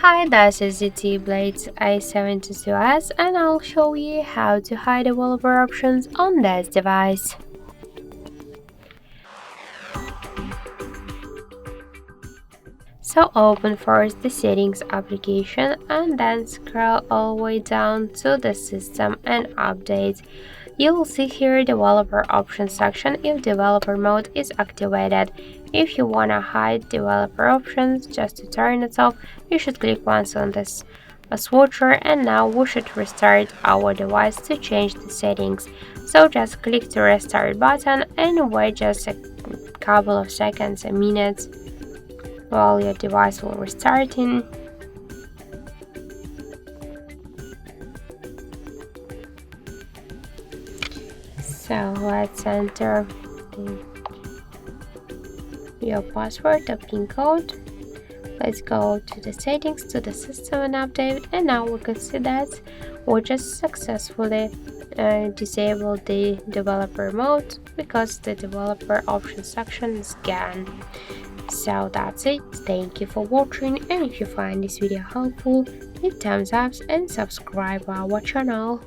Hi, this is ZTE Blade A72s and I'll show you how to hide developer options on this device. So open first the settings application and then scroll all the way down to the system and update. You will see here developer options section if developer mode is activated. If you wanna hide developer options just to turn it off, you should click once on this swatcher, and now we should restart our device to change the settings. So just click the restart button and wait just a couple of seconds, a minute, while your device will restarting. So let's enter your password or PIN code. Let's go to the settings, to the system and update, and now we can see that we just successfully disabled the developer mode because the developer options section is gone. So that's it. Thank you for watching, and if you find this video helpful, hit thumbs up and subscribe our channel.